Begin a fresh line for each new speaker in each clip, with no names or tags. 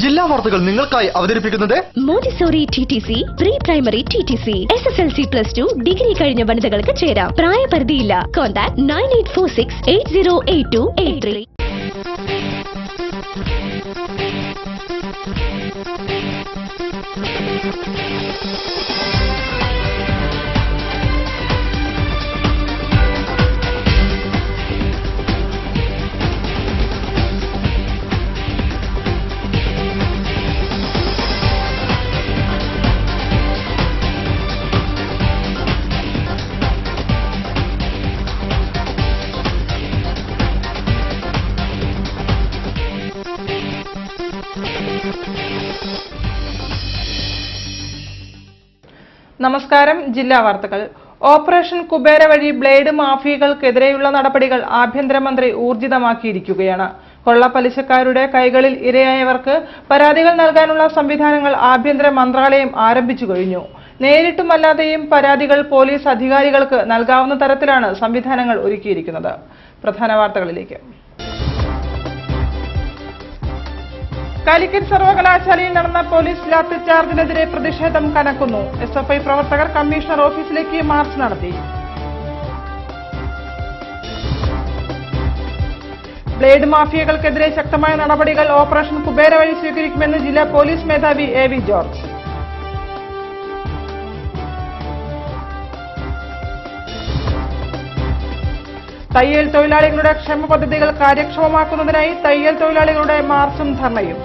ജില്ലാ വാർത്തകൾ നിങ്ങൾക്കായി അവതരിപ്പിക്കുന്നത്
Montessori TTC, pre primary TTC, SSLC+2 degree കഴിഞ്ഞ വനിതകൾക്ക് ചേരാം. പ്രായപരിധിയില്ല. കോൺടാക്ട് 9846808283.
നമസ്കാരം. ജില്ലാ വാർത്തകൾ. ഓപ്പറേഷൻ കുബേര വഴി ബ്ലേഡ് മാഫിയകൾക്കെതിരെയുള്ള നടപടികൾ ആഭ്യന്തരമന്ത്രി ഊർജിതമാക്കിയിരിക്കുകയാണ്. കൊള്ളപ്പലിശക്കാരുടെ കൈകളിൽ ഇരയായവർക്ക് പരാതികൾ നൽകാനുള്ള സംവിധാനങ്ങൾ ആഭ്യന്തര മന്ത്രാലയം ആരംഭിച്ചു കഴിഞ്ഞു. നേരിട്ടുമല്ലാതെയും പരാതികൾ പോലീസ് അധികാരികൾക്ക് നൽകാവുന്ന തരത്തിലാണ് സംവിധാനങ്ങൾ ഒരുക്കിയിരിക്കുന്നത്. പ്രധാന വാർത്തകളിലേക്ക്. കാലിക്കറ്റ് സർവകലാശാലയിൽ നടന്ന പോലീസ് ലാത്തിചാർജിനെതിരെ പ്രതിഷേധം കനക്കുന്നു. SFI പ്രവർത്തകർ കമ്മീഷണർ ഓഫീസിലേക്ക് മാർച്ച് നടത്തി. ബ്ലേഡ് മാഫിയകൾക്കെതിരെ ശക്തമായ നടപടികൾ ഓപ്പറേഷൻ കുബേര വഴി സ്വീകരിക്കുമെന്ന് ജില്ലാ പോലീസ് മേധാവി AV ജോർജ്. തയ്യൽ തൊഴിലാളികളുടെ ക്ഷേമ പദ്ധതികൾ കാര്യക്ഷമമാക്കുന്നതിനായി തയ്യൽ തൊഴിലാളികളുടെ മാർച്ചും ധർണയും.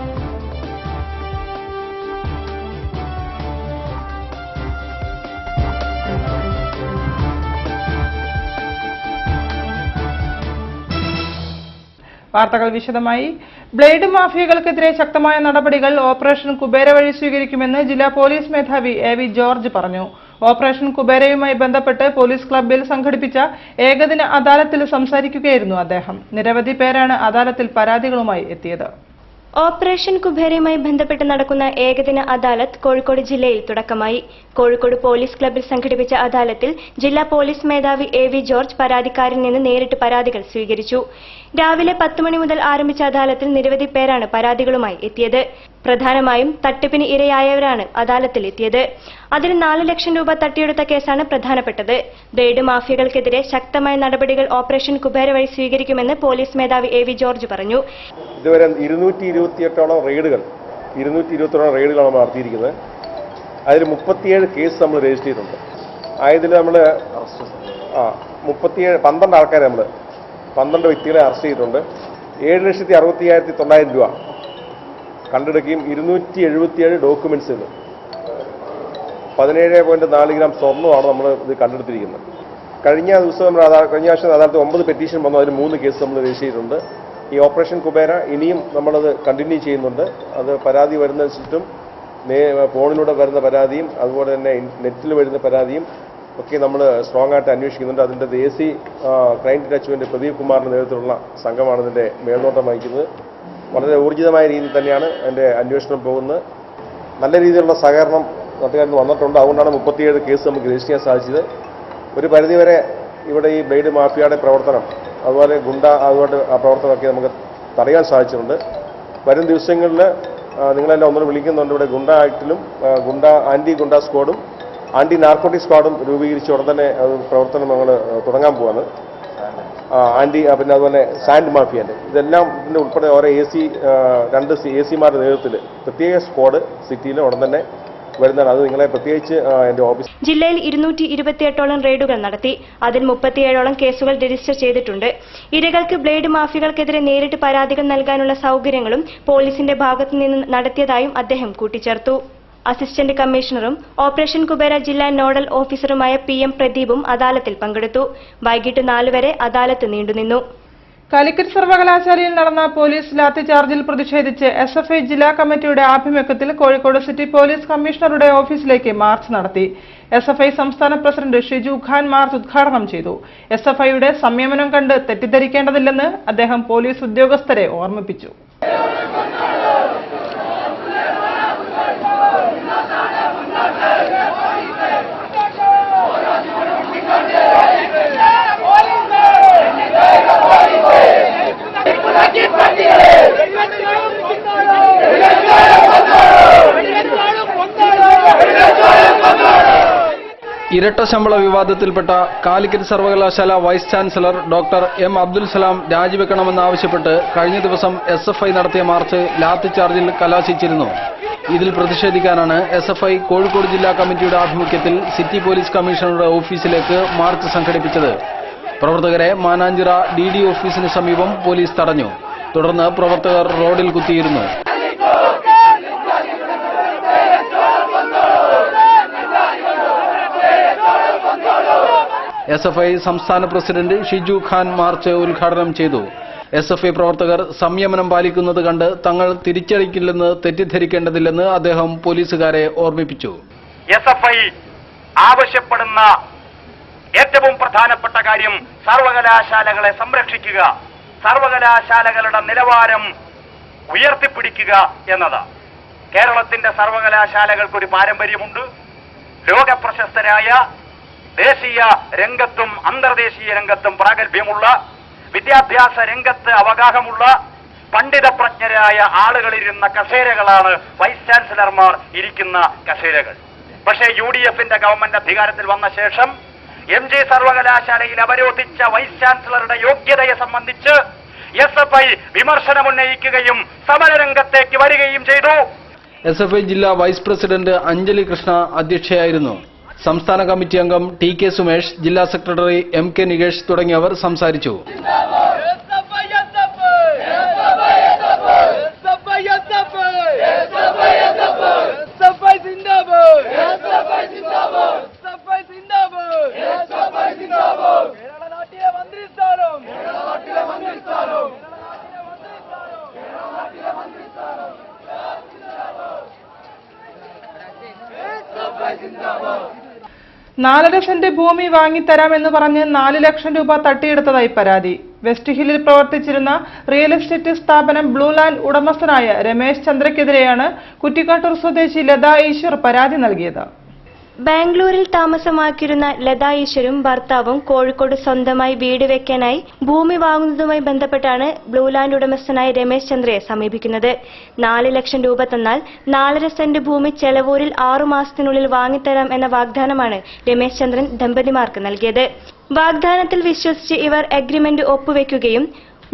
വാർത്തകൾ വിശദമായി. ബ്ലേഡ് മാഫിയകൾക്കെതിരെ ശക്തമായ നടപടികൾ ഓപ്പറേഷൻ കുബേര വഴി സ്വീകരിക്കുമെന്ന് ജില്ലാ പോലീസ് മേധാവി AV ജോർജ് പറഞ്ഞു. ഓപ്പറേഷൻ കുബേരയുമായി ബന്ധപ്പെട്ട് പോലീസ് ക്ലബ്ബിൽ സംഘടിപ്പിച്ച ഏകദിന അദാലത്തിൽ സംസാരിക്കുകയായിരുന്നു അദ്ദേഹം. നിരവധി പേരാണ് അദാലത്തിൽ പരാതികളുമായി എത്തിയത്.
ഓപ്പറേഷൻ കുബേരയുമായി ബന്ധപ്പെട്ട് നടക്കുന്ന ഏകദിന അദാലത്ത് കോഴിക്കോട് ജില്ലയിൽ തുടക്കമായി. കോഴിക്കോട് പോലീസ് ക്ലബ്ബിൽ സംഘടിപ്പിച്ച അദാലത്തിൽ ജില്ലാ പോലീസ് മേധാവി AV ജോർജ് പരാതിക്കാരിൽ നിന്ന് നേരിട്ട് പരാതികൾ സ്വീകരിച്ചു. രാവിലെ 10 മണി മുതൽ ആരംഭിച്ച അദാലത്തിൽ നിരവധി പേരാണ് പരാതികളുമായി എത്തിയത്. പ്രധാനമായും തട്ടിപ്പിന് ഇരയായവരാണ് അദാലത്തിൽ എത്തിയത്. അതിൽ 4 ലക്ഷം രൂപ തട്ടിയെടുത്ത കേസാണ് പ്രധാനപ്പെട്ടത്. ബ്ലേഡ് മാഫിയകൾക്കെതിരെ ശക്തമായ നടപടികൾ ഓപ്പറേഷൻ കുബേര വഴി സ്വീകരിക്കുമെന്ന് പോലീസ് മേധാവി AV ജോർജ് പറഞ്ഞു.
ഇതുവരെ 228ഓളം റെയ്ഡുകളാണ് നടത്തിയിരിക്കുന്നത്. അതിൽ 37 കേസ് നമ്മൾ രജിസ്റ്റർ ചെയ്തിട്ടുണ്ട്. ആയതിൽ നമ്മൾ 12 ആൾക്കാരെ 12 വ്യക്തികളെ അറസ്റ്റ് ചെയ്തിട്ടുണ്ട്. 7,60,900 രൂപ കണ്ടെടുക്കുകയും 277 ഡോക്യുമെന്റ്സുകൾ 17.4 ഗ്രാം സ്വർണ്ണമാണ് നമ്മൾ ഇത് കണ്ടെടുത്തിരിക്കുന്നത്. കഴിഞ്ഞ ആഴ്ച അതായത് 9 പെറ്റീഷൻ വന്നു. അതിൽ 3 കേസ് നമ്മൾ രജിസ്റ്റർ ചെയ്തിട്ടുണ്ട്. ഈ ഓപ്പറേഷൻ കുബേര ഇനിയും നമ്മളത് കണ്ടിന്യൂ ചെയ്യുന്നുണ്ട്. അത് പരാതി വരുന്ന ചുറ്റും ഫോണിലൂടെ വരുന്ന പരാതിയും അതുപോലെ തന്നെ നെറ്റിൽ വരുന്ന പരാതിയും ഒക്കെ നമ്മൾ സ്ട്രോങ് ആയിട്ട് അന്വേഷിക്കുന്നുണ്ട്. അതിൻ്റെ ദേശീയ ക്രൈം ഡിറ്റാച്ച്മെന്റ് പ്രദീപ് കുമാറിന്റെ നേതൃത്വത്തിലുള്ള സംഘമാണ് ഇതിന്റെ മേൽനോട്ടം വഹിക്കുന്നത്. വളരെ ഊർജിതമായ രീതിയിൽ തന്നെയാണ് അതിന്റെ അന്വേഷണം പോകുന്നത്. നല്ല രീതിയിലുള്ള സഹകരണം നാട്ടുകാരിൽ വന്നിട്ടുണ്ട്. അതുകൊണ്ടാണ് 37 കേസ് നമുക്ക് രജിസ്റ്റർ ചെയ്യാൻ സാധിച്ചത്. ഒരു പരിധിവരെ ഇവിടെ ഈ ബ്ലേഡ് മാഫിയയുടെ പ്രവർത്തനം അതുപോലെ അതുകൊണ്ട് ആ പ്രവർത്തനമൊക്കെ നമുക്ക് തടയാൻ സാധിച്ചിട്ടുണ്ട്. വരും ദിവസങ്ങളിൽ നിങ്ങളെല്ലാം ഒന്നും വിളിക്കുന്നുണ്ട്. ഇവിടെ ഗുണ്ട ആക്ടിലും ആന്റി ഗുണ്ട സ്ക്വാഡും ആന്റി നാർക്കോട്ടിക് സ്ക്വാഡും രൂപീകരിച്ച് ഉടൻ തന്നെ പ്രവർത്തനം നമ്മൾ തുടങ്ങാൻ പോവാണ്. പിന്നെ അതുപോലെ സാൻഡ് മാഫിയൻ്റെ ഇതെല്ലാം ഇതിൻ്റെ ഉൾപ്പെടെ ഓരോ രണ്ട് AC-മാരുടെ നേതൃത്വത്തിൽ പ്രത്യേക സ്ക്വാഡ് സിറ്റിയിൽ ഉടൻ തന്നെ വരുന്നതാണ്. അത് നിങ്ങളെ പ്രത്യേകിച്ച് എന്റെ ഓഫീസ്.
ജില്ലയിൽ 228ഓളം റെയ്ഡുകൾ നടത്തി. അതിൽ 37ഓളം കേസുകൾ രജിസ്റ്റർ ചെയ്തിട്ടുണ്ട്. ഇരകൾക്ക് ബ്ലേഡ് മാഫിയകൾക്കെതിരെ നേരിട്ട് പരാതികൾ നൽകാനുള്ള സൗകര്യങ്ങളും പോലീസിന്റെ ഭാഗത്തു നിന്ന് നടത്തിയതായും അദ്ദേഹം കൂട്ടിച്ചേർത്തു. അസിസ്റ്റന്റ് കമ്മീഷണറും ഓപ്പറേഷൻ കുബേര ജില്ലാ നോഡൽ ഓഫീസറുമായ PM പ്രദീപും അദാലത്തിൽ പങ്കെടുത്തു. വൈകിട്ട് 4 വരെ അദാലത്ത് നീണ്ടുനിന്നു.
കാലിക്കറ്റ് സർവകലാശാലയിൽ നടന്ന പോലീസ് ലാത്തിചാർജിൽ പ്രതിഷേധിച്ച് SFI ജില്ലാ കമ്മിറ്റിയുടെ ആഭിമുഖ്യത്തിൽ കോഴിക്കോട് സിറ്റി പോലീസ് കമ്മീഷണറുടെ ഓഫീസിലേക്ക് മാർച്ച് നടത്തി. SFI സംസ്ഥാന പ്രസിഡന്റ് ഷിജു ഖാൻ മാർച്ച് ഉദ്ഘാടനം ചെയ്തു. SFIയുടെ സംയമനം കണ്ട് തെറ്റിദ്ധരിക്കേണ്ടതില്ലെന്ന് അദ്ദേഹം പോലീസ് ഉദ്യോഗസ്ഥരെ ഓർമ്മിപ്പിച്ചു.
Let's go! ഇരട്ട ശമ്പള വിവാദത്തിൽപ്പെട്ട കാലിക്കറ്റ് സർവകലാശാല vice chancellor doctor M Abdul Salam രാജിവെക്കണമെന്നാവശ്യപ്പെട്ട് കഴിഞ്ഞ ദിവസം SFI നടത്തിയ മാർച്ച് ലാത്തിചാർജിൽ കലാശിച്ചിരുന്നു. ഇതിൽ പ്രതിഷേധിക്കാനാണ് SFI കോഴിക്കോട് ജില്ലാ കമ്മിറ്റിയുടെ ആഭിമുഖ്യത്തിൽ സിറ്റി പോലീസ് കമ്മീഷണറുടെ ഓഫീസിലേക്ക് മാർച്ച് സംഘടിപ്പിച്ചത്. പ്രവർത്തകരെ മാനാഞ്ചിറ DD ഓഫീസിന് സമീപം പോലീസ് തടഞ്ഞു. തുടർന്ന് പ്രവർത്തകർ റോഡിൽ കുത്തിയിരുന്നു. SFI സംസ്ഥാന പ്രസിഡന്റ് ഷിജു ഖാൻ മാർച്ച് ഉദ്ഘാടനം ചെയ്തു. SFI പ്രവർത്തകർ സംയമനം പാലിക്കുന്നത് കണ്ട് തങ്ങൾ തിരിച്ചടിക്കില്ലെന്ന് തെറ്റിദ്ധരിക്കേണ്ടതില്ലെന്ന് അദ്ദേഹം പോലീസുകാരെ ഓർമ്മിപ്പിച്ചു.
SFI ആവശ്യപ്പെടുന്ന ഏറ്റവും പ്രധാനപ്പെട്ട കാര്യം സർവകലാശാലകളെ സംരക്ഷിക്കുക, സർവകലാശാലകളുടെ നിലവാരം ഉയർത്തിപ്പിടിക്കുക എന്നത്. കേരളത്തിന്റെ സർവകലാശാലകൾക്കൊരു പാരമ്പര്യമുണ്ട്. ലോകപ്രശസ്തരായ ദേശീയ രംഗത്തും അന്തർദേശീയ രംഗത്തും പ്രാഗൽഭ്യമുള്ള, വിദ്യാഭ്യാസ രംഗത്ത് അവഗാഹമുള്ള പണ്ഡിതപ്രജ്ഞരായ ആളുകളിരുന്ന കസേരകളാണ് വൈസ് ചാൻസലർമാർ ഇരിക്കുന്ന കസേരകൾ. പക്ഷേ UDFന്റെ ഗവൺമെന്റ് അധികാരത്തിൽ വന്ന ശേഷം MG സർവകലാശാലയിൽ അവരോധിച്ച വൈസ് ചാൻസലറുടെ യോഗ്യതയെ സംബന്ധിച്ച് SFI വിമർശനമുന്നയിക്കുകയും സമരരംഗത്തേക്ക് വരികയും ചെയ്തു.
SFI ജില്ലാ വൈസ് പ്രസിഡന്റ് അഞ്ജലി കൃഷ്ണ അധ്യക്ഷയായിരുന്നു. സംസ്ഥാന കമ്മിറ്റി അംഗം TK സുമേഷ്, ജില്ലാ സെക്രട്ടറി MK നികേഷ് തുടങ്ങിയവർ സംസാരിച്ചു.
നാലര സെന്റ് ഭൂമി വാങ്ങിത്തരാമെന്ന് പറഞ്ഞ് 4 ലക്ഷം രൂപ തട്ടിയെടുത്തതായി പരാതി. വെസ്റ്റ് ഹില്ലിൽ പ്രവർത്തിച്ചിരുന്ന റിയൽ എസ്റ്റേറ്റ് സ്ഥാപനം ബ്ലൂ ലാൻഡ് ഉടമസ്ഥനായ രമേശ് ചന്ദ്രയ്ക്കെതിരെയാണ് കുറ്റിക്കാട്ടൂർ സ്വദേശി ലത ഈശ്വർ പരാതി നൽകിയത്.
ബാംഗ്ലൂരിൽ താമസമാക്കിയിരുന്ന ലതാ ഈശ്വരും ഭർത്താവും കോഴിക്കോട് സ്വന്തമായി വീട് വെക്കാനായി ഭൂമി വാങ്ങുന്നതുമായി ബന്ധപ്പെട്ടാണ് ബ്ലൂ ലാൻഡ് ഉടമസ്ഥനായ രമേശ് ചന്ദ്രയെ സമീപിക്കുന്നത്. 4 ലക്ഷം രൂപ തന്നാൽ 4.5 സെന്റ് ഭൂമി ചെലവൂരിൽ 6 മാസത്തിനുള്ളിൽ വാങ്ങിത്തരാം എന്ന വാഗ്ദാനമാണ് രമേശ് ചന്ദ്രൻ ദമ്പതിമാർക്ക് നൽകിയത്. വാഗ്ദാനത്തിൽ വിശ്വസിച്ച് ഇവർ അഗ്രിമെന്റ് ഒപ്പുവെക്കുകയും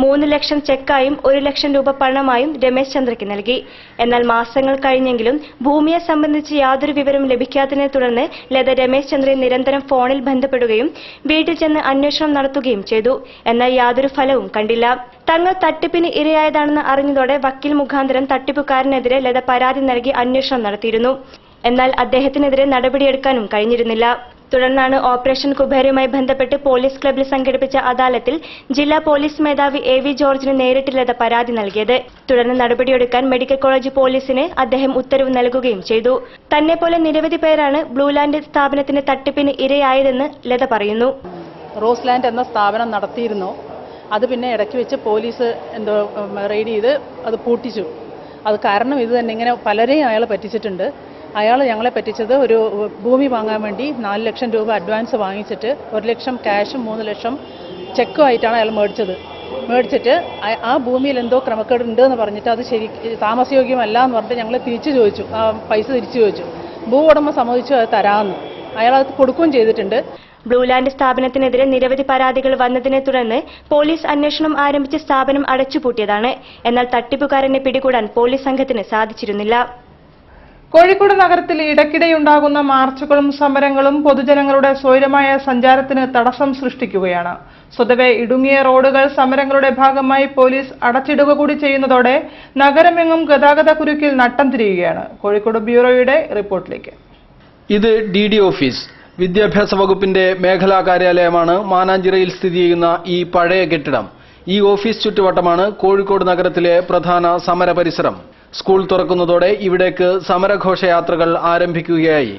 3 ലക്ഷം ചെക്കായും 1 ലക്ഷം രൂപ പണമായും രമേശ് ചന്ദ്രയ്ക്ക് നൽകി. എന്നാൽ മാസങ്ങൾ കഴിഞ്ഞെങ്കിലും ഭൂമിയെ സംബന്ധിച്ച് യാതൊരു വിവരവും ലഭിക്കാത്തതിനെ തുടർന്ന് ലത രമേശ് ചന്ദ്രയെ നിരന്തരം ഫോണിൽ ബന്ധപ്പെടുകയും വീട്ടിൽ ചെന്ന് അന്വേഷണം നടത്തുകയും ചെയ്തു. എന്നാൽ യാതൊരു ഫലവും കണ്ടില്ല. തങ്ങൾ തട്ടിപ്പിന് ഇരയായതാണെന്ന് അറിഞ്ഞതോടെ വക്കീൽ മുഖാന്തരം തട്ടിപ്പുകാരനെതിരെ ലത പരാതി നൽകി അന്വേഷണം നടത്തിയിരുന്നു. എന്നാൽ അദ്ദേഹത്തിനെതിരെ നടപടിയെടുക്കാനും കഴിഞ്ഞിരുന്നില്ല. തുടർന്നാണ് ഓപ്പറേഷൻ കുബേരയുമായി ബന്ധപ്പെട്ട് പോലീസ് ക്ലബ്ബിൽ സംഘടിപ്പിച്ച അദാലത്തിൽ ജില്ലാ പോലീസ് മേധാവി AV ജോർജിന് നേരിട്ട് ലത പരാതി നൽകിയത്. തുടർന്ന് നടപടിയെടുക്കാൻ മെഡിക്കൽ കോളേജ് പോലീസിന് അദ്ദേഹം ഉത്തരവ് നൽകുകയും ചെയ്തു. തന്നെ പോലെ നിരവധി പേരാണ് ബ്ലൂ ലാൻഡ് സ്ഥാപനത്തിന്റെ തട്ടിപ്പിന് ഇരയായതെന്ന് ലത പറയുന്നു.
റോസ് ലാൻഡ് എന്ന സ്ഥാപനം നടത്തിയിരുന്നു. അത് പിന്നെ ഇടയ്ക്ക് വെച്ച് പോലീസ് റെയ്ഡ് ചെയ്ത് അത് പൂട്ടിച്ചു. അത് കാരണം ഇത് തന്നെ ഇങ്ങനെ പലരെയും അയാൾ പറ്റിച്ചിട്ടുണ്ട്. അയാൾ ഞങ്ങളെ പറ്റിച്ചത് ഒരു ഭൂമി വാങ്ങാൻ വേണ്ടി 4 ലക്ഷം രൂപ അഡ്വാൻസ് വാങ്ങിച്ചിട്ട് 1 ലക്ഷം ക്യാഷും 3 ലക്ഷം ചെക്കുമായിട്ടാണ് അയാൾ മേടിച്ചിട്ട് ആ ഭൂമിയിൽ എന്തോ ക്രമക്കേടുണ്ട് എന്ന് പറഞ്ഞിട്ട് അത് ശരി താമസയോഗ്യമല്ല എന്ന് പറഞ്ഞിട്ട് ഞങ്ങൾ തിരിച്ചു ചോദിച്ചു. ആ പൈസ തിരിച്ചു ചോദിച്ചു. ഭൂ ഉടമ സമ്മതിച്ചു അത് തരാമെന്ന്. അയാൾ അത് കൊടുക്കുകയും ചെയ്തിട്ടുണ്ട്.
ബ്ലൂ ലാൻഡ് സ്ഥാപനത്തിനെതിരെ നിരവധി പരാതികൾ വന്നതിനെ തുടർന്ന് പോലീസ് അന്വേഷണം ആരംഭിച്ച് സ്ഥാപനം അടച്ചുപൂട്ടിയതാണ്. എന്നാൽ തട്ടിപ്പുകാരനെ പിടികൂടാൻ പോലീസ് സംഘത്തിന് സാധിച്ചിരുന്നില്ല.
കോഴിക്കോട് നഗരത്തിൽ ഇടയ്ക്കിടെയുണ്ടാകുന്ന മാർച്ചുകളും സമരങ്ങളും പൊതുജനങ്ങളുടെ സ്വൈരമായ സഞ്ചാരത്തിന് തടസ്സം സൃഷ്ടിക്കുകയാണ്. സ്വതവേ ഇടുങ്ങിയ റോഡുകൾ സമരങ്ങളുടെ ഭാഗമായി പോലീസ് അടച്ചിടുക കൂടി ചെയ്യുന്നതോടെ നഗരമെങ്ങും ഗതാഗത കുരുക്കിൽ നട്ടം തിരിയുകയാണ്. കോഴിക്കോട് ബ്യൂറോയുടെ റിപ്പോർട്ടിലേക്ക്.
ഇത് DD ഓഫീസ്. വിദ്യാഭ്യാസ വകുപ്പിന്റെ മേഖലാ കാര്യാലയമാണ് മാനാഞ്ചിറയിൽ സ്ഥിതി ചെയ്യുന്ന ഈ പഴയ കെട്ടിടം. ഈ ഓഫീസ് ചുറ്റുവട്ടമാണ് കോഴിക്കോട് നഗരത്തിലെ പ്രധാന സമര പരിസരം. സ്കൂൾ തുറക്കുന്നതോടെ ഇവിടേക്ക് സമരഘോഷയാത്രകൾ ആരംഭിക്കുകയായി.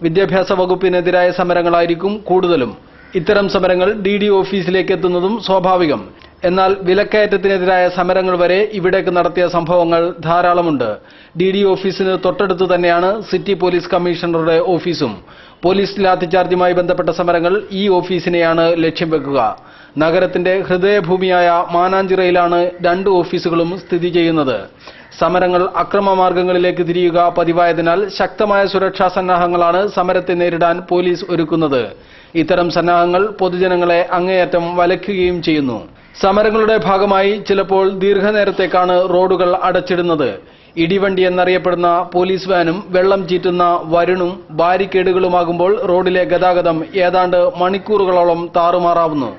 വിദ്യാഭ്യാസ വകുപ്പിനെതിരായ സമരങ്ങളായിരിക്കും കൂടുതലും. ഇത്തരം സമരങ്ങൾ DD ഓഫീസിലേക്ക് എത്തുന്നതും സ്വാഭാവികം. എന്നാൽ വിലക്കയറ്റത്തിനെതിരായ സമരങ്ങൾ വരെ ഇവിടേക്ക് നടത്തിയ സംഭവങ്ങൾ ധാരാളമുണ്ട്. DD ഓഫീസിന് തൊട്ടടുത്തു തന്നെയാണ് സിറ്റി പോലീസ് കമ്മീഷണറുടെ ഓഫീസും. പോലീസ് ലാത്തിചാർജുമായി ബന്ധപ്പെട്ട സമരങ്ങൾ ഈ ഓഫീസിനെയാണ് ലക്ഷ്യം വെക്കുക. നഗരത്തിന്റെ ഹൃദയഭൂമിയായ മാനാഞ്ചിറയിലാണ് 2 ഓഫീസുകളും സ്ഥിതി ചെയ്യുന്നത്. സമരങ്ങൾ അക്രമമാർഗങ്ങളിലേക്ക് തിരിയുക പതിവായതിനാൽ ശക്തമായ സുരക്ഷാ സന്നാഹങ്ങളാണ് സമരത്തെ നേരിടാൻ പോലീസ് ഒരുക്കുന്നത്. ഇത്തരം സന്നാഹങ്ങൾ പൊതുജനങ്ങളെ അങ്ങേയറ്റം വലയ്ക്കുകയും ചെയ്യുന്നു. സമരങ്ങളുടെ ഭാഗമായി ചിലപ്പോൾ ദീർഘനേരത്തേക്കാണ് റോഡുകൾ അടച്ചിടുന്നത്. ഇടിവണ്ടി എന്നറിയപ്പെടുന്ന പോലീസ് വാനും വെള്ളം ചീറ്റുന്ന വരുണും ബാരിക്കേഡുകളുമാകുമ്പോൾ റോഡിലെ ഗതാഗതം ഏതാണ്ട് മണിക്കൂറുകളോളം താറുമാറാവുന്നു.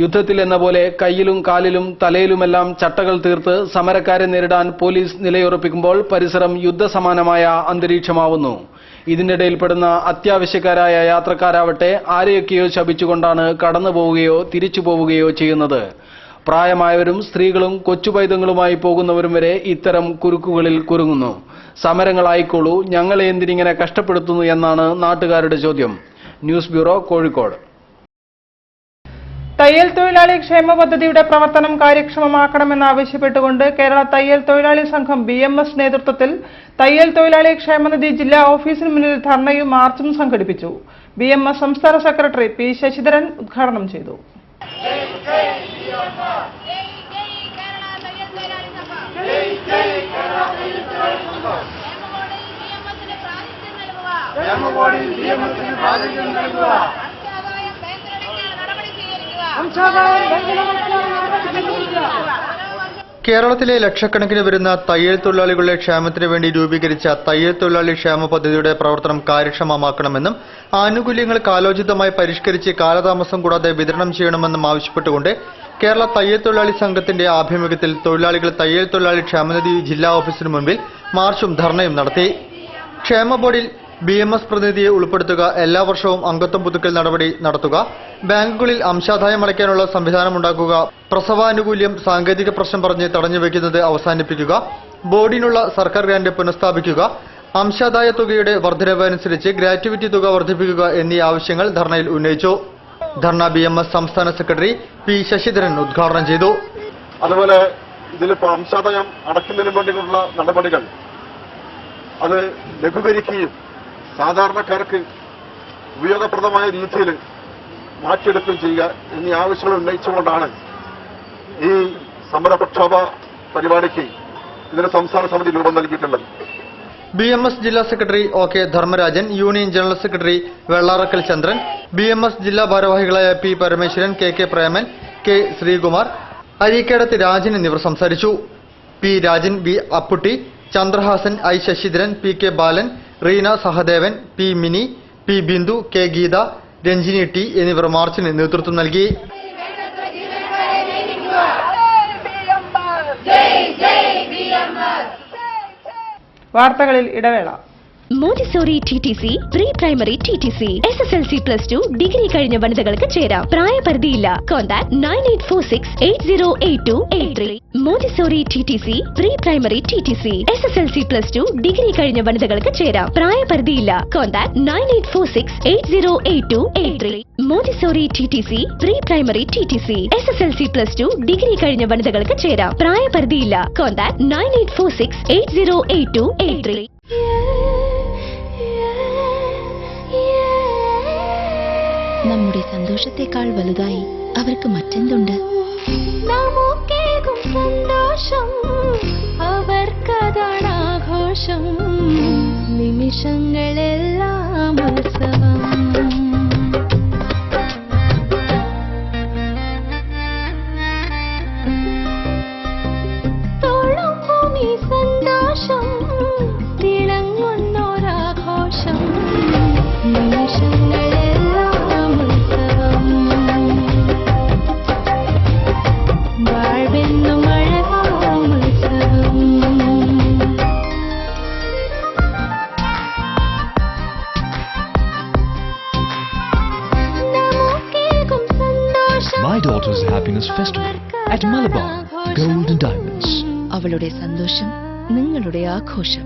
യുദ്ധത്തിൽ എന്ന പോലെ കയ്യിലും കാലിലും തലയിലുമെല്ലാം ചട്ടകൾ തീർത്ത് സമരക്കാരെ നേരിടാൻ പോലീസ് നിലയുറപ്പിക്കുമ്പോൾ പരിസരം യുദ്ധസമാനമായ അന്തരീക്ഷമാവുന്നു. ഇതിനിടയിൽപ്പെടുന്ന അത്യാവശ്യക്കാരായ യാത്രക്കാരാവട്ടെ ആരെയൊക്കെയോ ശപിച്ചുകൊണ്ടാണ് കടന്നുപോവുകയോ തിരിച്ചു പോവുകയോ ചെയ്യുന്നത്. പ്രായമായവരും സ്ത്രീകളും കൊച്ചുപൈതങ്ങളുമായി പോകുന്നവരും വരെ ഇത്തരം കുരുക്കുകളിൽ കുരുങ്ങുന്നു. സമരങ്ങളായിക്കോളൂ, ഞങ്ങളെ എന്തിനിങ്ങനെ കഷ്ടപ്പെടുത്തുന്നു എന്നാണ് നാട്ടുകാരുടെ ചോദ്യം. News bureau, Kozhikode.
തയ്യൽ തൊഴിലാളി ക്ഷേമ പദ്ധതിയുടെ പ്രവർത്തനം കാര്യക്ഷമമാക്കണമെന്നാവശ്യപ്പെട്ടുകൊണ്ട് കേരള തയ്യൽ തൊഴിലാളി സംഘം BMS നേതൃത്വത്തിൽ തയ്യൽ തൊഴിലാളി ക്ഷേമനിധി ജില്ലാ ഓഫീസിന് മുന്നിൽ ധർണയും മാർച്ചും സംഘടിപ്പിച്ചു. BMS സംസ്ഥാന സെക്രട്ടറി P. ശശിധരൻ ഉദ്ഘാടനം ചെയ്തു.
കേരളത്തിലെ ലക്ഷക്കണക്കിന് വരുന്ന തയ്യൽ തൊഴിലാളികളുടെ ക്ഷേമത്തിന് വേണ്ടി രൂപീകരിച്ച തയ്യൽ തൊഴിലാളി ക്ഷേമ പദ്ധതിയുടെ പ്രവർത്തനം കാര്യക്ഷമമാക്കണമെന്നും ആനുകൂല്യങ്ങൾ കാലോചിതമായി പരിഷ്കരിച്ച് കാലതാമസം കൂടാതെ വിതരണം ചെയ്യണമെന്നും ആവശ്യപ്പെട്ടുകൊണ്ട് കേരള തയ്യൽ തൊഴിലാളി സംഘത്തിന്റെ ആഭിമുഖ്യത്തിൽ തൊഴിലാളികൾ തയ്യൽ തൊഴിലാളി ക്ഷേമനിധി ജില്ലാ ഓഫീസിന് മുൻപിൽ മാർച്ചും ധർണയും നടത്തി. ക്ഷേമ ബോർഡിൽ BMS പ്രതിനിധിയെ ഉൾപ്പെടുത്തുക, എല്ലാ വർഷവും അംഗത്വം പുതുക്കൽ നടപടി നടത്തുക, ബാങ്കുകളിൽ അംശാദായം അടയ്ക്കാനുള്ള സംവിധാനമുണ്ടാക്കുക, പ്രസവാനുകൂല്യം സാങ്കേതിക പ്രശ്നം പറഞ്ഞ് തടഞ്ഞുവെക്കുന്നത് അവസാനിപ്പിക്കുക, ബോർഡിനുള്ള സർക്കാർ ഗ്രാന്റ് പുനഃസ്ഥാപിക്കുക, അംശാദായ തുകയുടെ വർധനവ് അനുസരിച്ച് ഗ്രാറ്റുവിറ്റി തുക വർദ്ധിപ്പിക്കുക എന്നീ ആവശ്യങ്ങൾ ധർണയിൽ ഉന്നയിച്ചു. ധർണ BMS സംസ്ഥാന സെക്രട്ടറി P. ശശിധരൻ ഉദ്ഘാടനം ചെയ്തു.
അതുപോലെ ഇതിലിപ്പോൾ അംശാദായം അടയ്ക്കുന്നതിന് വേണ്ടിയുള്ള നടപടികൾ അത് ലഘൂകരിക്കുകയും സാധാരണക്കാർക്ക് ഉപയോഗപ്രദമായ രീതിയിൽ മാറ്റിയെടുക്കുകയും ചെയ്യുക എന്നീ ആവശ്യങ്ങൾ ഉന്നയിച്ചുകൊണ്ടാണ് ഈ സമര പ്രക്ഷോഭ പരിപാടിക്ക് ഇതിന് സംസ്ഥാന സമിതി രൂപം നൽകിയിട്ടുള്ളത്.
BMS ജില്ലാ secretary OK Dharmarajan, union general secretary Vellarakkal Chandran, BMS ജില്ലാ ഭാരവാഹികളായ P. Parameswaran, KK Preman, K. Sreekumar, അരീക്കേടത്ത് Rajan എന്നിവർ സംസാരിച്ചു. P. Rajan, B. Apputty, Chandrahasan, I. Sasidharan, PK Balan, Reena Sahadevan, P. Mini, P. Bindu, K. Geetha, Ranjini T എന്നിവർ മാർച്ചിന് നേതൃത്വം നൽകി.
വാർത്തകളിൽ ഇടവേള.
Montessori TTC, pre primary TTC, SSLC +2 degree കഴിഞ്ഞ വനിതകൾക്ക് ചേരാം. പ്രായപരിധിയില്ല. Contact 9846808283. Montessori TTC, pre primary TTC, SSLC +2 degree കഴിഞ്ഞ വനിതകൾക്ക് ചേരാം. പ്രായപരിധിയില്ല. Contact 9846808283. Montessori TTC, pre primary TTC, SSLC +2 degree കഴിഞ്ഞ വനിതകൾക്ക് ചേരാം. പ്രായപരിധിയില്ല. കോൺടാക്ട് 9846808283.
നമ്മുടെ സന്തോഷത്തെക്കാൾ വലുതായി അവർക്ക് മറ്റെന്തുണ്ട്?
നമുക്കേകും സന്തോഷം അവർക്കതാണ് ആഘോഷം. നിമിഷങ്ങളെല്ലാം ഉത്സവം. തോളും ഈ സന്തോഷം തിളങ്ങുന്നൊരാഘോഷം. നിമിഷങ്ങളെല്ലാം ഉത്സവം. വാഴ്വെന്നും അഴകാം ഉത്സവം.
My daughter's happiness festival at Malabar Gold and Diamonds.
അവളുടെ സന്തോഷം നിങ്ങളുടെ ആഘോഷം.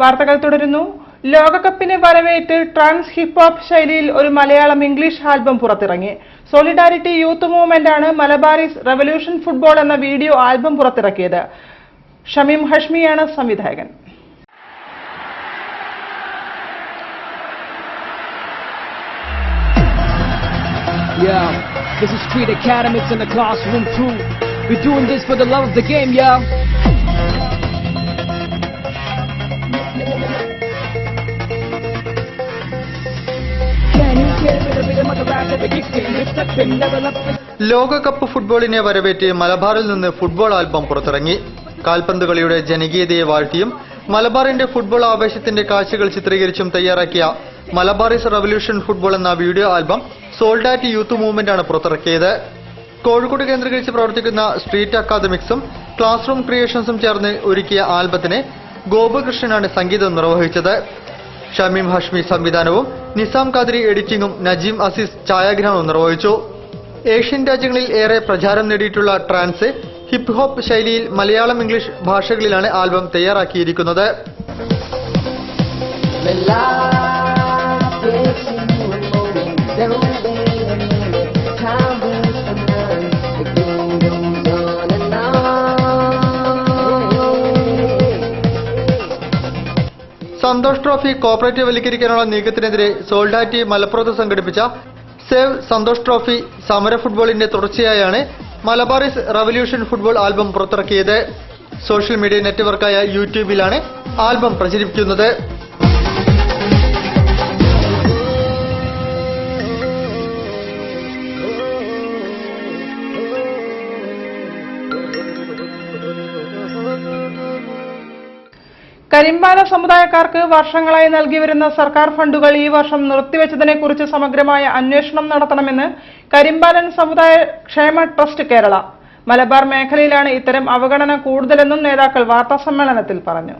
വാർത്തകൾ തുടരുന്നു. ലോകകപ്പിനെ വരവേറ്റ് ട്രാൻസ് ഹിപ്പ് ഹോപ്പ് ശൈലിയിൽ ഒരു മലയാളം ഇംഗ്ലീഷ് ആൽബം പുറത്തിറങ്ങി. സോളിഡാരിറ്റി യൂത്ത് മൂവ്മെന്റ് ആണ് മലബാറിസ് റെവല്യൂഷൻ ഫുട്ബോൾ എന്ന വീഡിയോ ആൽബം പുറത്തിറക്കിയത്. ഷമീം ഹഷ്മിയാണ് സംവിധായകൻ.
Yeah, this is Street Academics and the classroom crew. We're doing this for the love of the game, yeah.
ലോകകപ്പ് ഫുട്ബോളിനെ വരവേറ്റ് മലബാറിൽ നിന്ന് ഫുട്ബോൾ ആൽബം പുറത്തിറങ്ങി. കാൽപന്ത് കളിയുടെ ജനകീയതയെ വാഴ്ത്തിയും മലബാറിന്റെ ഫുട്ബോൾ ആവേശത്തിന്റെ കാഴ്ചകൾ ചിത്രീകരിച്ചും തയ്യാറാക്കിയ മലബാറിസ് റവല്യൂഷൻ ഫുട്ബോൾ എന്ന video album Soldat youth movement ആണ് പുറത്തിറക്കിയത്. കോഴിക്കോട് കേന്ദ്രീകരിച്ച് പ്രവർത്തിക്കുന്ന സ്ട്രീറ്റ് അക്കാദമിക്സും ക്ലാസ് റൂം ക്രിയേഷൻസും ചേർന്ന് ഒരുക്കിയ ആൽബത്തിന് ഗോപകൃഷ്ണനാണ് സംഗീതം നിർവഹിച്ചത്. ഷമീം ഹഷ്മി സംവിധാനവും നിസാം ഖാദരി എഡിറ്റിംഗും നജീം അസീസ് ഛായാഗ്രഹണവും നിർവഹിച്ചു. ഏഷ്യൻ രാജ്യങ്ങളിൽ ഏറെ പ്രചാരം നേടിയിട്ടുള്ള ട്രാൻസ്, ഹിപ്പ് ഹോപ്പ് ശൈലിയിൽ മലയാളം, ഇംഗ്ലീഷ് ഭാഷകളിലാണ് ആൽബം തയ്യാറാക്കിയിരിക്കുന്നത്. സന്തോഷ് ട്രോഫി കോർപ്പറേറ്റ് വൽക്കരിക്കാനുള്ള നീക്കത്തിനെതിരെ സോൾഡാറ്റ് മലപ്പുറത്ത് സംഘടിപ്പിച്ച സേവ് സന്തോഷ് ട്രോഫി സമര ഫുട്ബോളിന്റെ തുടർച്ചയായാണ് മലബാറിസ് റവല്യൂഷൻ ഫുട്ബോൾ ആൽബം പുറത്തിറക്കിയത്. സോഷ്യൽ മീഡിയ നെറ്റ്വർക്കായ യൂട്യൂബിലാണ് ആൽബം പ്രചരിപ്പിക്കുന്നത്.
കരിമ്പാല സമുദായക്കാർക്ക് വർഷങ്ങളായി നൽകി വരുന്ന സർക്കാർ ഫണ്ടുകൾ ഈ വർഷം നിർത്തിവെച്ചതിനെക്കുറിച്ച് സമഗ്രമായ അന്വേഷണം നടത്തണമെന്ന് കരിമ്പാലൻ സമുദായ ക്ഷേമ ട്രസ്റ്റ് കേരള. മലബാർ മേഖലയിലാണ് ഇത്തരം അവഗണന കൂടുതലെന്നും നേതാക്കൾ വാർത്താസമ്മേളനത്തിൽ പറഞ്ഞു.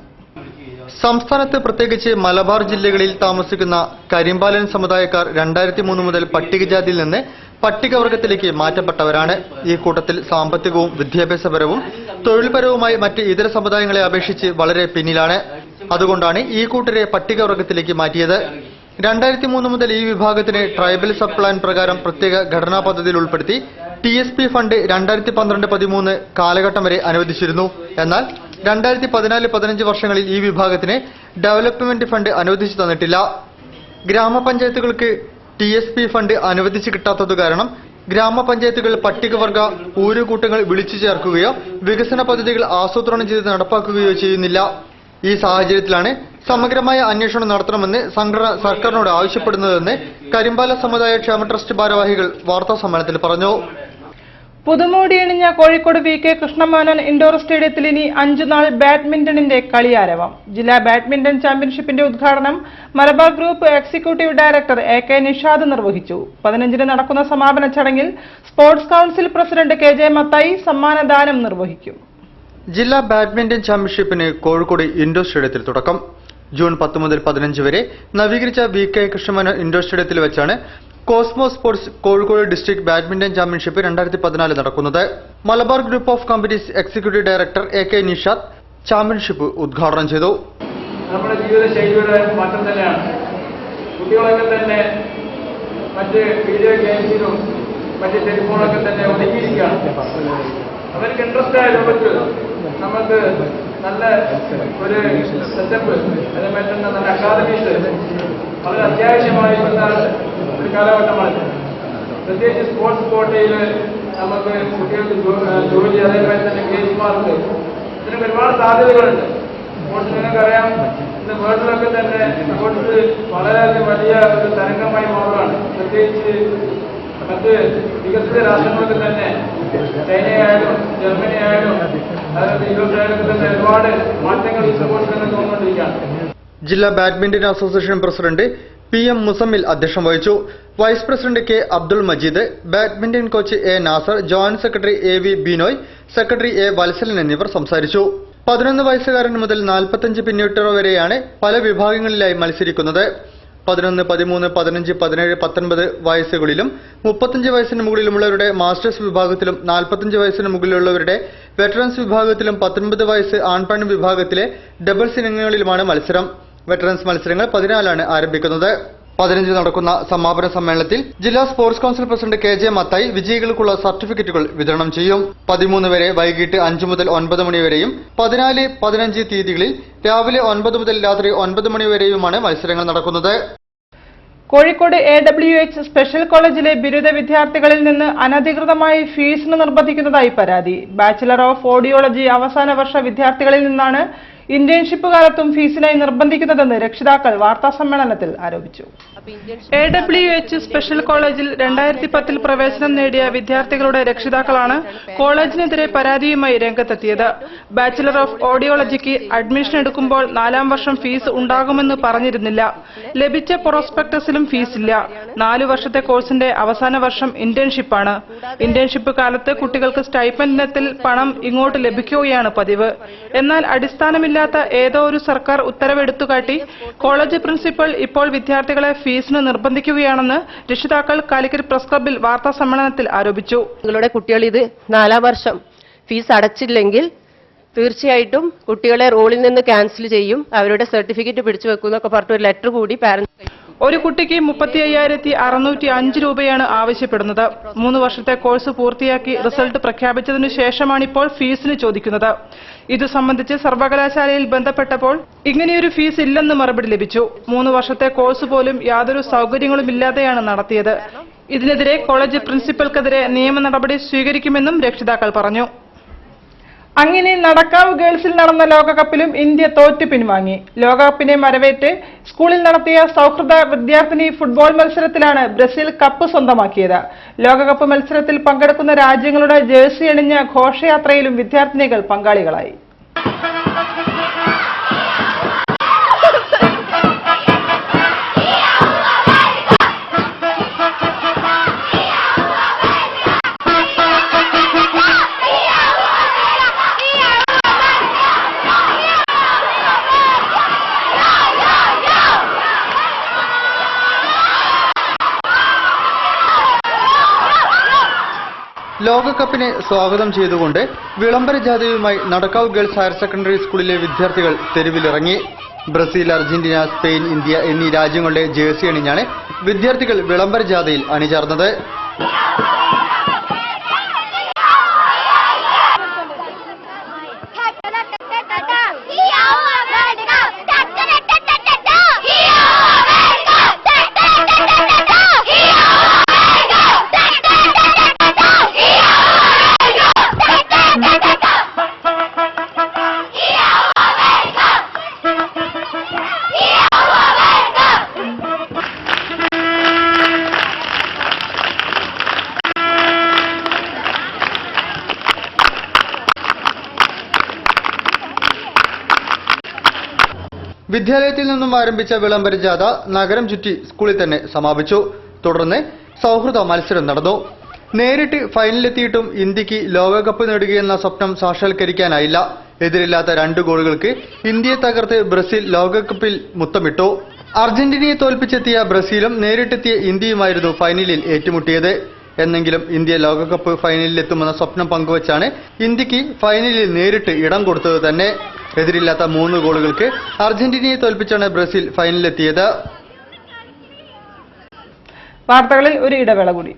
സംസ്ഥാനത്ത് പ്രത്യേകിച്ച് മലബാർ ജില്ലകളിൽ താമസിക്കുന്ന കരിമ്പാലൻ സമുദായക്കാർ 2003 മുതൽ പട്ടികജാതിയിൽ നിന്ന് പട്ടികവർഗത്തിലേക്ക് മാറ്റപ്പെട്ടവരാണ്. ഈ കൂട്ടത്തിൽ സാമ്പത്തികവും വിദ്യാഭ്യാസപരവും തൊഴിൽപരവുമായി മറ്റ് ഇതര സമുദായങ്ങളെ അപേക്ഷിച്ച് വളരെ പിന്നിലാണ്. അതുകൊണ്ടാണ് ഈ കൂട്ടരെ പട്ടികവർഗത്തിലേക്ക് മാറ്റിയത്. 2003 മുതൽ ഈ വിഭാഗത്തിന് ട്രൈബൽ സബ് പ്ലാൻ പ്രകാരം പ്രത്യേക ഘടനാ പദ്ധതിയിൽ ഉൾപ്പെടുത്തി TSP ഫണ്ട് 2012-13 കാലഘട്ടം വരെ അനുവദിച്ചിരുന്നു. എന്നാൽ 2014-15 വർഷങ്ങളിൽ ഈ വിഭാഗത്തിന് ഡെവലപ്മെന്റ് ഫണ്ട് അനുവദിച്ചു തന്നിട്ടില്ല. ഗ്രാമപഞ്ചായത്തുകൾക്ക് TSP ഫണ്ട് അനുവദിച്ചു കിട്ടാത്തതു കാരണം ഗ്രാമപഞ്ചായത്തുകൾ പട്ടികവർഗ ഊരുകൂട്ടങ്ങൾ വിളിച്ചു ചേർക്കുകയോ വികസന പദ്ധതികൾ ആസൂത്രണം ചെയ്ത് നടപ്പാക്കുകയോ ചെയ്യുന്നില്ല. ഈ സാഹചര്യത്തിലാണ് സമഗ്രമായ അന്വേഷണം നടത്തണമെന്ന് സംഘടന സർക്കാരിനോട് ആവശ്യപ്പെടുന്നതെന്ന് കരിമ്പാല സമുദായ ക്ഷേമ ട്രസ്റ്റ് ഭാരവാഹികൾ വാർത്താസമ്മേളനത്തിൽ പറഞ്ഞു.
പുതുമോടിയണിഞ്ഞ കോഴിക്കോട് VK കൃഷ്ണമേനോൻ ഇൻഡോർ സ്റ്റേഡിയത്തിൽ ഇനി 5 നാൾ ബാഡ്മിന്റണിന്റെ കളിയാരവം. ജില്ലാ ബാഡ്മിന്റൺ ചാമ്പ്യൻഷിപ്പിന്റെ ഉദ്ഘാടനം Malabar group executive director AK Nishad നിർവഹിച്ചു. 15-ന് നടക്കുന്ന സമാപന ചടങ്ങിൽ sports council president KJ Mathai സമ്മാനദാനം നിർവഹിക്കും.
ജില്ലാ ബാഡ്മിന്റൺ ചാമ്പ്യൻഷിപ്പിന് കോഴിക്കോട് ഇൻഡോർ സ്റ്റേഡിയത്തിൽ തുടക്കം. ജൂൺ 10 മുതൽ 15 വരെ നവീകരിച്ച VK കൃഷ്ണമേനോൻ ഇൻഡോർ സ്റ്റേഡിയത്തിൽ വെച്ചാണ് Cosmo sports Kozhikode district badminton championship 2014 നടക്കുന്നത്. Malabar group of companies executive director AK Nishad championship ഉദ്ഘാടനം ചെയ്തു.
നമ്മുടെ ജീവിതശൈലിയുടെ മാറ്റം തന്നെയാണ്. കുട്ടികളൊക്കെ തന്നെ മറ്റ് വീഡിയോ ഗെയിംസിലും മറ്റ് ടെലിഫോണൊക്കെ തന്നെ ഒതുക്കിയിരിക്കുകയാണ്. അവർക്ക് ഇൻട്രസ്റ്റ് ആയ രൂപത്തിൽ നമുക്ക് നല്ല ഒരു സെറ്റപ്പ്, അതേമാതിരി തന്നെ നല്ല അക്കാദമീസ് വളരെ അത്യാവശ്യമായിട്ടുള്ള ഒരു കാലഘട്ടമാണ്. പ്രത്യേകിച്ച് സ്പോർട്സ് കോട്ടയിൽ നമുക്ക് കുട്ടികൾക്ക് ജോലി, അതേപോലെ തന്നെ ഗെയിംസ്മാർക്ക് ഇതിനൊക്കെ ഒരുപാട് സാധ്യതകളുണ്ട്. സ്പോർട്സ് നിങ്ങൾക്കറിയാം, ഇന്ന് വേൾഡിലൊക്കെ തന്നെ സ്പോർട്സ് വളരെയധികം വലിയ ഒരു തരംഗമായി മാറുകയാണ്. പ്രത്യേകിച്ച് മറ്റ് വികസിത രാഷ്ട്രങ്ങൾക്ക് തന്നെ ചൈനയായാലും ജർമ്മനി ആയാലും അതായത് യൂറോപ്പ് ആയാലും തന്നെ ഒരുപാട് മാറ്റങ്ങൾ ഈ സ്പോർട്സ് രംഗത്ത് വന്നുകൊണ്ടിരിക്കുകയാണ്.
ജില്ലാ badminton association president PM Muzammil അധ്യക്ഷം വഹിച്ചു. Vice president K Abdul Majeed, badminton coach A Nasar, joint secretary AV Binoy, secretary A Valsalan എന്നിവർ സംസാരിച്ചു. 11 വയസ്സുകാരൻ മുതൽ 45 പിന്നിട്ടവർ വരെയാണ് പല വിഭാഗങ്ങളിലായി മത്സരിക്കുന്നത്. 11, 13, 15, 17, 19 വയസ്സുകളിലും 35 വയസ്സിന് മുകളിലുമുള്ളവരുടെ മാസ്റ്റേഴ്സ് വിഭാഗത്തിലും 45 വയസ്സിന് മുകളിലുള്ളവരുടെ വെറ്ററൻസ് വിഭാഗത്തിലും 19 വയസ്സ് ആൺപെൺ വിഭാഗത്തിലെ ഡബിൾസ് ഇനങ്ങളിലുമാണ് മത്സരം. വെറ്ററൻസ് മത്സരങ്ങൾ 14 ആരംഭിക്കുന്നത്. 15 നടക്കുന്ന സമാപന സമ്മേളനത്തിൽ ജില്ലാ sports council president KJ Mathai വിജയികൾക്കുള്ള സർട്ടിഫിക്കറ്റുകൾ വിതരണം ചെയ്യും. 13 വരെ വൈകിട്ട് 5 മുതൽ 9 മണി വരെയും 14, 15 തീയതികളിൽ രാവിലെ 9 മുതൽ രാത്രി 9 മണി വരെയുമാണ് മത്സരങ്ങൾ നടക്കുന്നത്.
കോഴിക്കോട് AWH സ്പെഷ്യൽ കോളേജിലെ ബിരുദ വിദ്യാർത്ഥികളിൽ നിന്ന് അനധികൃതമായി ഫീസിന് നിർബന്ധിക്കുന്നതായി പരാതി. ബാച്ചിലർ ഓഫ് ഓഡിയോളജി അവസാന വർഷ വിദ്യാർത്ഥികളിൽ നിന്നാണ് ഇന്റേൺഷിപ്പ് കാലത്തും ഫീസിനായി നിർബന്ധിക്കുന്നതെന്ന് രക്ഷിതാക്കൾ വാർത്താസമ്മേളനത്തിൽ ആരോപിച്ചു. AWH സ്പെഷ്യൽ കോളേജിൽ 2010 പ്രവേശനം നേടിയ വിദ്യാർത്ഥികളുടെ രക്ഷിതാക്കളാണ് കോളേജിനെതിരെ പരാതിയുമായി രംഗത്തെത്തിയത്. ബാച്ചിലർ ഓഫ് ഓഡിയോളജിക്ക് അഡ്മിഷൻ എടുക്കുമ്പോൾ 4ാം വർഷം ഫീസ് ഉണ്ടാകുമെന്ന് പറഞ്ഞിരുന്നില്ല. ലഭിച്ച പ്രോസ്പെക്ടസിലും ഫീസില്ല. 4 വർഷത്തെ കോഴ്സിന്റെ അവസാന വർഷം ഇന്റേൺഷിപ്പാണ്. ഇന്റേൺഷിപ്പ് കാലത്ത് കുട്ടികൾക്ക് സ്റ്റൈപ്പൻഡ് ഇനത്തിൽ പണം ഇങ്ങോട്ട് ലഭിക്കുകയാണ് പതിവ്. എന്നാൽ അടിസ്ഥാനമില്ലാത്ത ഏതോ ഒരു സർക്കാർ ഉത്തരവെടുത്തുകാട്ടി കോളേജ് പ്രിൻസിപ്പൽ ഇപ്പോൾ വിദ്യാർത്ഥികളെ ഫീസിന് നിർബന്ധിക്കുകയാണെന്ന് രക്ഷിതാക്കൾ കാലിക്കറ്റ് പ്രസ് ക്ലബ്ബിൽ വാർത്താ സമ്മേളനത്തിൽ ആരോപിച്ചു.
നിങ്ങളുടെ കുട്ടികൾ ഇത് 4ാം വർഷം ഫീസ് അടച്ചില്ലെങ്കിൽ തീർച്ചയായിട്ടും കുട്ടികളെ റോളിൽ നിന്ന് ക്യാൻസൽ ചെയ്യും, അവരുടെ സർട്ടിഫിക്കറ്റ് പിടിച്ചു വെക്കുന്നൊക്കെ പറഞ്ഞ ഒരു ലെറ്റർ കൂടി പാരന്റ്സ്.
ഒരു കുട്ടിക്ക് 35,605 രൂപയാണ് ആവശ്യപ്പെടുന്നത്. 3 വർഷത്തെ കോഴ്സ് പൂർത്തിയാക്കി റിസൾട്ട് പ്രഖ്യാപിച്ചതിനു ശേഷമാണിപ്പോൾ ഫീസിന് ചോദിക്കുന്നത്. ഇതു സംബന്ധിച്ച് സർവകലാശാലയിൽ ബന്ധപ്പെട്ടപ്പോൾ ഇങ്ങനെയൊരു ഫീസ് ഇല്ലെന്ന് മറുപടി ലഭിച്ചു. 3 വർഷത്തെ കോഴ്സ് പോലും യാതൊരു സൗകര്യങ്ങളുമില്ലാതെയാണ് നടത്തിയത്. ഇതിനെതിരെ കോളേജ് പ്രിൻസിപ്പൽക്കെതിരെ നിയമ നടപടി സ്വീകരിക്കുമെന്നും രക്ഷിതാക്കൾ പറഞ്ഞു. അങ്ങനെ നടക്കാവ് ഗേൾസിൽ നടന്ന ലോകകപ്പിലും ഇന്ത്യ തോറ്റു പിൻവാങ്ങി. ലോകകപ്പിനെ വരവേറ്റ് സ്കൂളിൽ നടത്തിയ സൗഹൃദ വിദ്യാർത്ഥിനി ഫുട്ബോൾ മത്സരത്തിലാണ് ബ്രസീൽ കപ്പ് സ്വന്തമാക്കിയത്. ലോകകപ്പ് മത്സരത്തിൽ പങ്കെടുക്കുന്ന രാജ്യങ്ങളുടെ ജേഴ്സി അണിഞ്ഞ ഘോഷയാത്രയിലും വിദ്യാർത്ഥിനികൾ പങ്കാളികളായി.
ലോകകപ്പിനെ സ്വാഗതം ചെയ്തുകൊണ്ട് വിളംബര ജാഥയുമായി നടക്കാവ് ഗേൾസ് ഹയർ സെക്കൻഡറി സ്കൂളിലെ വിദ്യാർത്ഥികൾ തെരുവിലിറങ്ങി. ബ്രസീൽ, അർജന്റീന, സ്പെയിൻ, ഇന്ത്യ എന്നീ രാജ്യങ്ങളുടെ ജേഴ്സി അണിഞ്ഞാണ് വിദ്യാർത്ഥികൾ വിളംബര ജാഥയിൽ അണിചേർന്നത്. വിദ്യാലയത്തിൽ നിന്നും ആരംഭിച്ച വിളംബര ജാഥ നഗരം ചുറ്റി സ്കൂളിൽ തന്നെ സമാപിച്ചു. തുടർന്ന് സൗഹൃദ മത്സരം നടന്നു. നേരിട്ട് ഫൈനലിലെത്തിയിട്ടും ഇന്ത്യക്ക് ലോകകപ്പ് നേടുകയെന്ന സ്വപ്നം സാക്ഷാത്കരിക്കാനായില്ല. എതിരില്ലാത്ത 2 ഗോളുകൾക്ക് ഇന്ത്യയെ തകർത്ത് ബ്രസീൽ ലോകകപ്പിൽ മുത്തമിട്ടു. അർജന്റീനയെ തോൽപ്പിച്ചെത്തിയ ബ്രസീലും നേരിട്ടെത്തിയ ഇന്ത്യയുമായിരുന്നു ഫൈനലിൽ ഏറ്റുമുട്ടിയത്. എന്നെങ്കിലും ഇന്ത്യ ലോകകപ്പ് ഫൈനലിലെത്തുമെന്ന സ്വപ്നം പങ്കുവച്ചാണ് ഇന്ത്യക്ക് ഫൈനലിൽ നേരിട്ട് ഇടം കൊടുത്തത് തന്നെ. എതിരില്ലാത്ത 3 ഗോളുകൾക്ക് അർജന്റീനയെ തോൽപ്പിച്ചാണ് ബ്രസീൽ ഫൈനലിലെത്തിയത്.
വാർത്തകളിൽ ഒരു ഇടവേള കൂടി.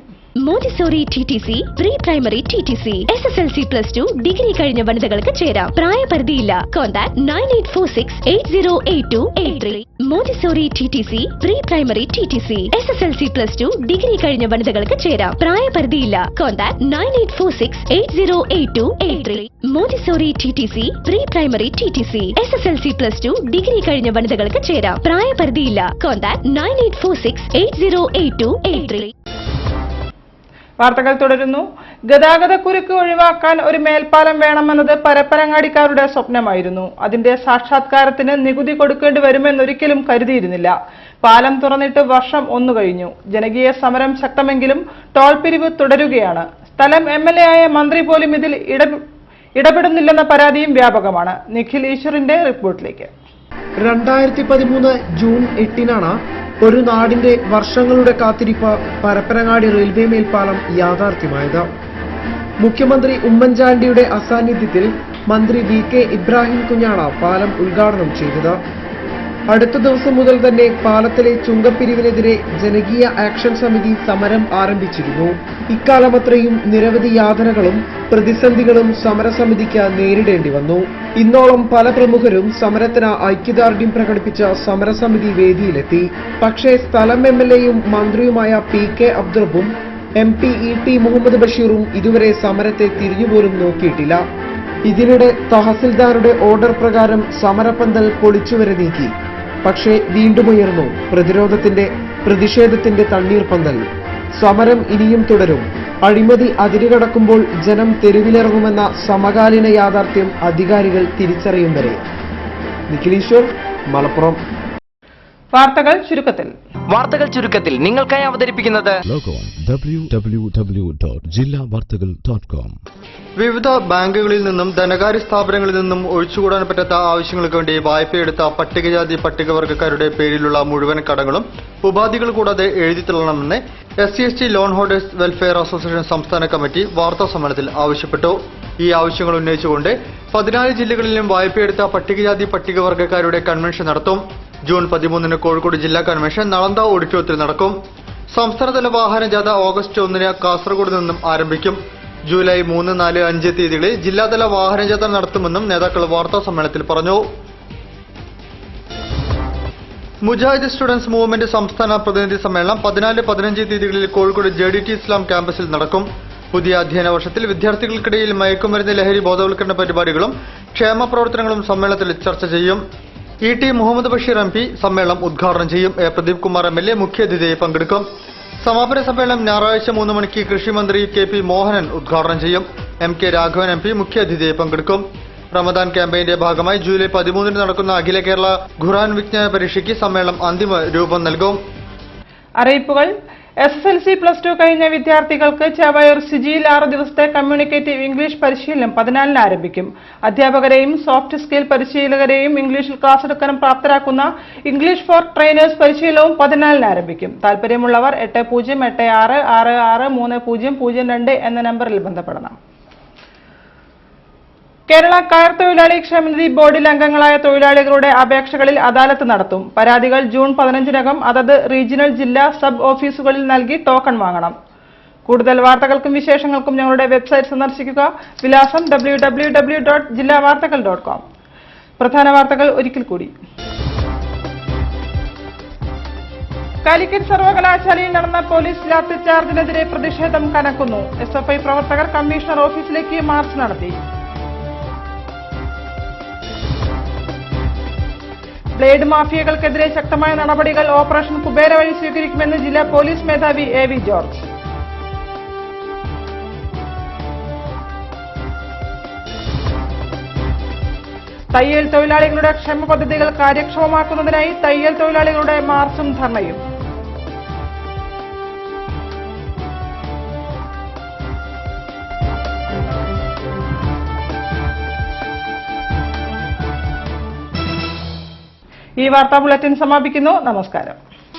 Montessori TTC, pre primary TTC, SSLC +2 degree കഴിഞ്ഞ വനിതകൾക്ക് ചേരാം. പ്രായപരിധിയില്ല. Contact 9846808283. Montessori TTC, pre primary TTC, SSLC +2 degree കഴിഞ്ഞ വനിതകൾക്ക് ചേരാം. പ്രായപരിധിയില്ല. Contact 9846808283. Montessori TTC, pre primary TTC, SSLC +2 degree കഴിഞ്ഞ വനിതകൾക്ക് ചേരാം. പ്രായപരിധിയില്ല. കോൺടാക്ട് 9846808283.
വാർത്തകൾ തുടരുന്നു. ഗതാഗതക്കുരുക്ക് ഒഴിവാക്കാൻ ഒരു മേൽപ്പാലം വേണമെന്നത് പരപ്പനങ്ങാടിക്കാരുടെ സ്വപ്നമായിരുന്നു. അതിന്റെ സാക്ഷാത്കാരത്തിന് നികുതി കൊടുക്കേണ്ടി വരുമെന്നൊരിക്കലും കരുതിയിരുന്നില്ല. പാലം തുറന്നിട്ട് വർഷം 1 കഴിഞ്ഞു. ജനകീയ സമരം ശക്തമെങ്കിലും ടോൾ പിരിവ് തുടരുകയാണ്. സ്ഥലം MLA ആയ മന്ത്രി പോലും ഇതിൽ ഇടപെടുന്നില്ലെന്ന പരാതിയും വ്യാപകമാണ്. നിഖിൽ ഈശ്വറിന്റെ റിപ്പോർട്ടിലേക്ക്.
2013 ജൂൺ 8-നാണ് ഒരു നാടിന്റെ വർഷങ്ങളുടെ കാത്തിരിപ്പ് പരപ്പനങ്ങാടി റെയിൽവേ മേൽപ്പാലം യാഥാർത്ഥ്യമായത്. മുഖ്യമന്ത്രി ഉമ്മൻചാണ്ടിയുടെ അസാന്നിധ്യത്തിൽ മന്ത്രി VK ഇബ്രാഹിം കുഞ്ഞാണ് പാലം ഉദ്ഘാടനം ചെയ്തത്. അടുത്ത ദിവസം മുതൽ തന്നെ പാലത്തിലെ ചുങ്കപ്പിരിവിനെതിരെ ജനകീയ ആക്ഷൻ സമിതി സമരം ആരംഭിച്ചിരുന്നു. ഇക്കാലമത്രയും നിരവധി യാതനകളും പ്രതിസന്ധികളും സമരസമിതിക്ക് നേരിടേണ്ടി വന്നു. ഇന്നോളം പല പ്രമുഖരും സമരത്തിന് ഐക്യദാർഢ്യം പ്രകടിപ്പിച്ച സമരസമിതി വേദിയിലെത്തി. പക്ഷേ സ്ഥലം MLAയും മന്ത്രിയുമായ PK അബ്ദുറബും MP ET മുഹമ്മദ് ബഷീറും ഇതുവരെ സമരത്തെ തിരിഞ്ഞുപോലും നോക്കിയിട്ടില്ല. ഇതിനിടെ തഹസിൽദാരുടെ ഓർഡർ പ്രകാരം സമരപ്പന്തൽ പൊളിച്ചുവരെ നീക്കി. പക്ഷേ വീണ്ടും ഉയർന്നു പ്രതിഷേധത്തിന്റെ തണ്ണീർപ്പന്തൽ. സമരം ഇനിയും തുടരും. അഴിമതി അതിരുകടക്കുമ്പോൾ ജനം തെരുവിലിറങ്ങുമെന്ന സമകാലീന യാഥാർത്ഥ്യം അധികാരികൾ തിരിച്ചറിയും വരെ. നിഖിലീശ്വർ, മലപ്പുറം.
വാർത്തകൾ ചുരുക്കത്തിൽ
നിങ്ങൾക്കായി അവതരിപ്പിക്കുന്നത്
www.jillavartagal.com.
വിവിധ ബാങ്കുകളിൽ നിന്നും ധനകാര്യ സ്ഥാപനങ്ങളിൽ നിന്നും ഒഴിച്ചുകൂടാൻ പറ്റാത്ത ആവശ്യങ്ങൾക്ക് വേണ്ടി വായ്പയെടുത്ത പട്ടികജാതി പട്ടികവർഗക്കാരുടെ പേരിലുള്ള മുഴുവൻ കടങ്ങളും ഉപാധികൾ കൂടാതെ എഴുതിത്തള്ളണമെന്ന് SC/ST loan holders welfare association സംസ്ഥാന കമ്മിറ്റി വാർത്താ സമ്മേളനത്തിൽ ആവശ്യപ്പെട്ടു. ഈ ആവശ്യങ്ങൾ ഉന്നയിച്ചുകൊണ്ട് 14 ജില്ലകളിലും വായ്പയെടുത്ത പട്ടികജാതി പട്ടികവർഗക്കാരുടെ കൺവെൻഷൻ നടത്തും. ജൂൺ 13 കോഴിക്കോട് ജില്ലാ കൺവെൻഷൻ നളന്ദ ഓഡിറ്റോറിയത്തിൽ നടക്കും. സംസ്ഥാനതല വാഹന ജാഥ ഓഗസ്റ്റ് 1 കാസർഗോഡ് നിന്നും ആരംഭിക്കും. ജൂലൈ 3, 4, 5 തീയതികളിൽ ജില്ലാതല വാഹന ജാഥ നടത്തുമെന്നും നേതാക്കൾ വാർത്താ സമ്മേളനത്തിൽ പറഞ്ഞു. മുജാഹിദ് സ്റ്റുഡൻസ് മൂവ്മെന്റ് സംസ്ഥാന പ്രതിനിധി സമ്മേളനം 14, 15 തീയതികളിൽ കോഴിക്കോട് JDT ഇസ്ലാം ക്യാമ്പസിൽ നടക്കും. പുതിയ അധ്യയന വർഷത്തിൽ വിദ്യാർത്ഥികൾക്കിടയിൽ മയക്കുമരുന്ന് ലഹരി ബോധവൽക്കരണ പരിപാടികളും ക്ഷേമ പ്രവർത്തനങ്ങളും സമ്മേളനത്തിൽ ചർച്ച ചെയ്യും. ET മുഹമ്മദ് ബഷീർ MP സമ്മേളനം ഉദ്ഘാടനം ചെയ്യും. A പ്രദീപ് കുമാർ MLA മുഖ്യാതിഥിയായി പങ്കെടുക്കും. സമാപന സമ്മേളനം ഞായറാഴ്ച 3 മണിക്ക് കൃഷിമന്ത്രി KP മോഹനൻ ഉദ്ഘാടനം ചെയ്യും. MK രാഘവൻ MP മുഖ്യാതിഥിയായി പങ്കെടുക്കും. റമദാൻ ക്യാമ്പയിന്റെ ഭാഗമായി ജൂലൈ 13 നടക്കുന്ന അഖില കേരള ഖുർആൻ വിജ്ഞാന പരീക്ഷയ്ക്ക് സമ്മേളനം അന്തിമ രൂപം നൽകും.
അറിയിപ്പുകൾ. SSLC+2 കഴിഞ്ഞ വിദ്യാർത്ഥികൾക്ക് ചാവയൂർ സിജിയിൽ 6 ദിവസത്തെ കമ്മ്യൂണിക്കേറ്റീവ് ഇംഗ്ലീഷ് പരിശീലനം 14 ആരംഭിക്കും. അധ്യാപകരെയും സോഫ്റ്റ് സ്കിൽ പരിശീലകരെയും ഇംഗ്ലീഷിൽ ക്ലാസ് എടുക്കാനും പ്രാപ്തരാക്കുന്ന ഇംഗ്ലീഷ് ഫോർ ട്രെയിനേഴ്സ് പരിശീലനവും 14 ആരംഭിക്കും. താൽപര്യമുള്ളവർ 8086633002 എന്ന നമ്പറിൽ ബന്ധപ്പെടണം. കേരള കയർ തൊഴിലാളി ക്ഷേമനിധി ബോർഡിൽ അംഗങ്ങളായ തൊഴിലാളികളുടെ അപേക്ഷകളിൽ അദാലത്ത് നടത്തും. പരാതികൾ ജൂൺ 15-നകം അതത് റീജിയണൽ ജില്ലാ സബ് ഓഫീസുകളിൽ നൽകി ടോക്കൺ വാങ്ങണം. കൂടുതൽ വാർത്തകൾക്കും വിശേഷങ്ങൾക്കും ഞങ്ങളുടെ വെബ്സൈറ്റ് സന്ദർശിക്കുക. വിലാസം www.jillavartakal.com. പ്രധാന വാർത്തകൾ ഒരിക്കൽ കൂടി. കാലിക്കറ്റ് സർവകലാശാലയിൽ നടന്ന പോലീസ് ലാത്തിചാർജിനെതിരെ പ്രതിഷേധം കനക്കുന്നു. SFI പ്രവർത്തകർ കമ്മീഷണർ ഓഫീസിലേക്ക് മാർച്ച് നടത്തി. ബ്ലേഡ് മാഫിയകൾക്കെതിരെ ശക്തമായ നടപടികൾ ഓപ്പറേഷൻ കുബേര വഴി സ്വീകരിക്കുമെന്ന് ജില്ലാ പോലീസ് മേധാവി AV ജോർജ്. തയ്യൽ തൊഴിലാളികളുടെ ക്ഷേമ പദ്ധതികൾ കാര്യക്ഷമമാക്കുന്നതിനായി തയ്യൽ തൊഴിലാളികളുടെ മാർച്ചും ധർണയും. ഈ വാർത്താ ബുള്ളറ്റിൻ സമാപിക്കുന്നു. നമസ്കാരം.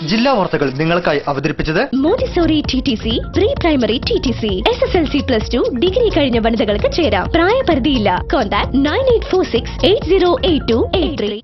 ജില്ലാ വാർത്തകൾ നിങ്ങൾക്കായി അവതരിപ്പിച്ചത്
Montessori TTC, pre primary TTC, SSLC+2 degree കഴിഞ്ഞ വനിതകൾക്ക് ചേരാം. പ്രായപരിധിയില്ല. കോൺടാക്ട് 9846808283.